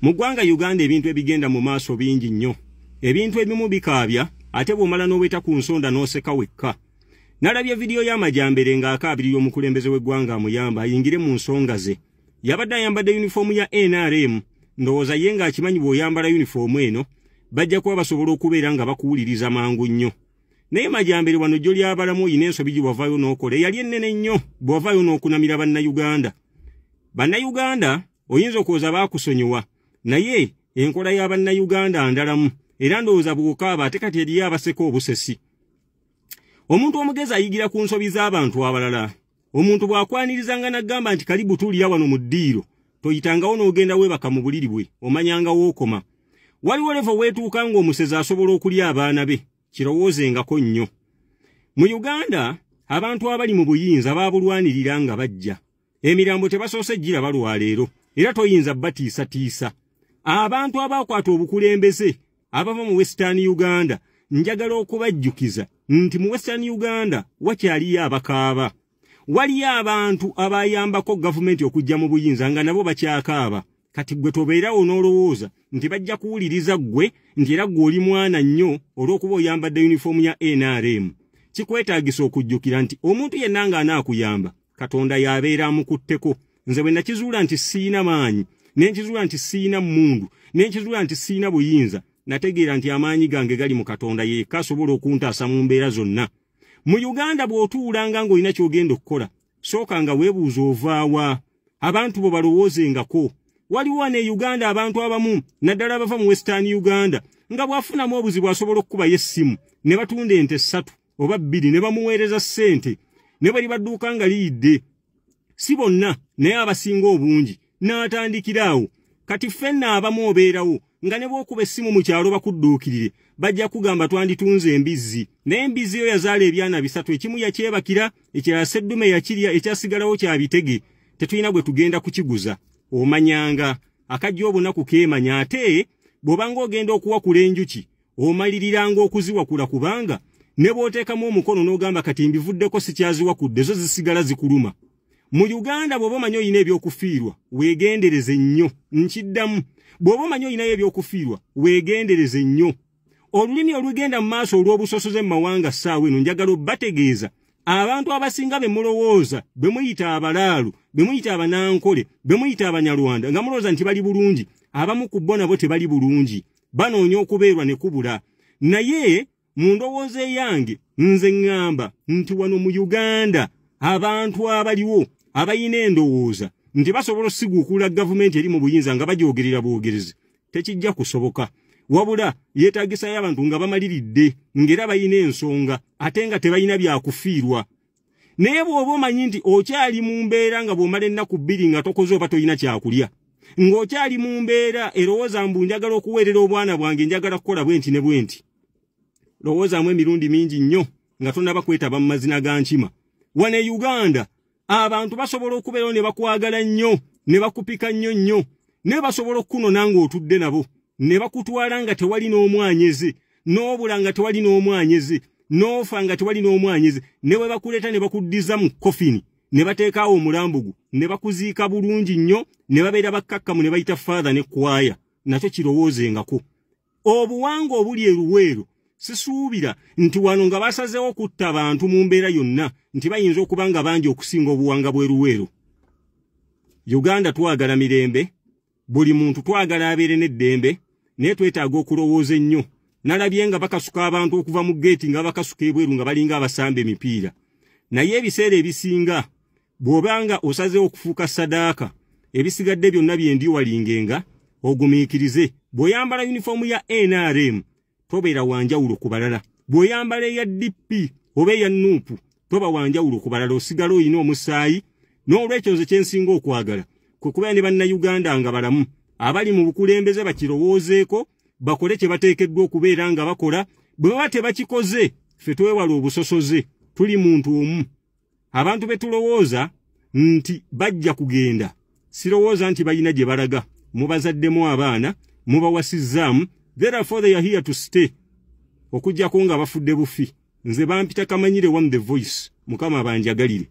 Mu ggwanga Uganda ebintu ebigenda mu maaso bingi nnyo. Ebintu ebimu bikaabya ate bw'omala n'obeta ku nsonda n'oseka wekka. Nalabye vidiyo y'amajambere ng'akaabirira omukulembeze w'eggwanga amuyamba ayingire mu nsonga ze. Yabadde ayambadde yunifoomu ya NRM, ndowooza ye ng'akimanyi bw'oyambala yunifoomu eno bajja kuba basobola okubeera nga bakuwuliriza mangu nnyo. Naye majambere wano jjo lyabalamu oyina ensobi gye wavaayo n'okola eyali ennene nnyo bw'ovaayo n'okunamira bannayuganda. Bannayuganda oyinza okuwooza baakusonyiwa, naye enkola y'abannayuganda ndalamu era ndowooza bw'okaaba ate kati eriyo abaseka obusesi. Omuntu omugezi ayigira ku nsobi z'abantu abalala. Omuntu bw'akwanirizanga n'aggamba nti kalibu tuulira wano mu ddiiro, toyitangawo n'ogenda weebaka mu buliri bwe, omanyanga wookoma. Waliwo levo weetuuka ng'omusezi asobola okulya abaana be, kirowoozengako nnyo. Mu Uganda, abantu abali mu buyinza baabulwanirira nga bajja. Emirambo tebasoose gira balwa leero, era toyinza batiisatiisa. Abantu abaakwata obukulembeze abava mu Western Uganda, njagala okubajjukiza nti mu Western Uganda wakyaliyo abakaaba. Waliyo abantu abayambako gavumenti okujja mu buyinza nga nabo bakyakaaba. Kati gwe tobeerawo n'olowooza nti bajja kuwuliriza ggwe nti era ggwe oli mwana nnyo olw'okuba oyambadde yunifoomu ya NRM. Kikwetaagisa okujjukira nti omuntu yenna ng'anaakuyamba Katonda y'abeera amukutteko. Nze bwe nakizuula nti siina maanyi, n'enkizuula nti siina mmundu, n'enkizuula nti siina buyinza, nategeera nti amaanyi gange gali mu Katonda yekka asobola okuntaasa mu mbeera zonna. Mu Uganda bw'otuulanga ng'olina ky'ogenda okukola, sookanga weebuuza ovaawa. Abantu bo balowoozengako. Waliwo ne Uganda abantu abamu naddala abava mu Western Uganda nga bw'afunamu obuzibu asobola okukubayo essimu ne batunda ente 3 oba 2 ne bamuweereza ssente ne bwe libadduuka nga liyidde. Si bonna naye abasinga obungi n'atandikiraawo. Kati ffenna abamu obeerawo nga ne bw'okuba essimu mu kyalo bakudduukirire bajja kugamba twanditunze embizzi. Naye embizzi yo yazaala ebyana 3, ekimu yakyebakira, ekirala seddume yakirya, ekyasigalawo kya bitege. Tetulina gwe tugenda kukiguza. Omanyanga akajja obunaku keemanya ate bw'obanga ogenda okuwakula enjuki omaliriranga okuziwakula kubanga ne bw'oteekamu omukono n'ogamba kati mbivuddeko sikyaziwakudde zo zisigala zikuluma. Mu Uganda bw'oba omanyi oyina ebyokufiirwa weegendereze nnyo. Nkiddamu, bw'oba omanyi oyinayo ebyokufiirwa weegendereze nnyo. Olulimi olugenda mu maaso olw'obusosoze mu mawanga ssaawa eno njagala obbategeeza abantu abasinga be mulowooza bwe muyita abalaalu, bwe muyita abanankole, bwe muyita abanyarwanda nga mulowooza nti bali bulungi, abamu ku bo nabo tebali bulungi, banoonya okubeerwa ne kubula. Naye mu ndowooza yange nze ŋŋamba nti wano mu Uganda abantu abaliwo abayina endowooza nti basobola osiguukula gavumenti eri mu buyinza nga bagyogerera bwogerezi, tekijja kusoboka. Wabula yeetaagisayo abantu nga bamaliridde ng'era bayina ensonga ate nga tebalina byakufiirwa. Naye bw'oba omanyi nti okyali mu mbeera nga bw'omala ennaku 2 nga tokoze oba toyina kyakulya, ng'okyali mu mbeera erowooza mbu njagala okuweerera obwana bwange njagala kukola bwenti ne bwenti, lowoozaamu emirundi mingi nnyo nga tonnaba kwetaba mu mazina ga nkima. Wano e Uganda abantu basobola okubeerawo ne bakwagala nnyo, ne bakupika nnyo nnyo, ne basobola okkunona ng'otudde nabo, ne bakutwala nga tewali n'omwanyeze, n'obula nga tewali n'omwanyeze, n'ofa nga tewali n'omwanyeze, ne bwe bakuleeta ne bakuddiza mu kofini, ne bateekaawo omulambo gwo, ne bakuziika bulungi nnyo, ne babeera bakkakkamu ne bayita faatha ne kwaya. Nakyo kirowoozengako. Obuwanga obuli eruweero sisuubira nti wano nga basazeewo kutta abantu mu mbeera yonna nti bayinza okuba nga bangi okusinga obuwanga bw'eruweero. Uganda twagala mirembe, buli muntu twagala abeere n'eddembe, naye twetaaga okulowooza ennyo. Nalabye nga bakasuka abantu okuva mu geeti nga bakasuka ebweru nga balinga abasamba emipiira. Naye ebiseera ebisinga bw'obanga osazeewo okufuuka sadaaka, ebisigadde byonna byendi walingenga ogumiikirize. Bw'oyambala yunifoomu ya NRM tobeera wanjawulo ku balala. Bw'oyambala eya DP oba eya NUP toba wanjawulo ku balala, osigala oyina omusaayi. N'olwekyo nze kye nsinga okwagala kwe kubeera ne bannayuganda nga balamu abali mu bukulembeze bakirowoozeeko, bakole kye bateekeddwa okubeera nga bakola. Bwe baba tebakikoze ffe twewala obusosoze, tuli muntu omu. Abantu be tulowooza nti bajja kugenda, sirowooza nti balina gye balaga. Mubazaddemu abaana, mubawasizzaamu, therefore they are here to stay. Okujjako nga bafudde bufi. Nze bampita Kamanyire One The Voice, Mukama abanjagalire.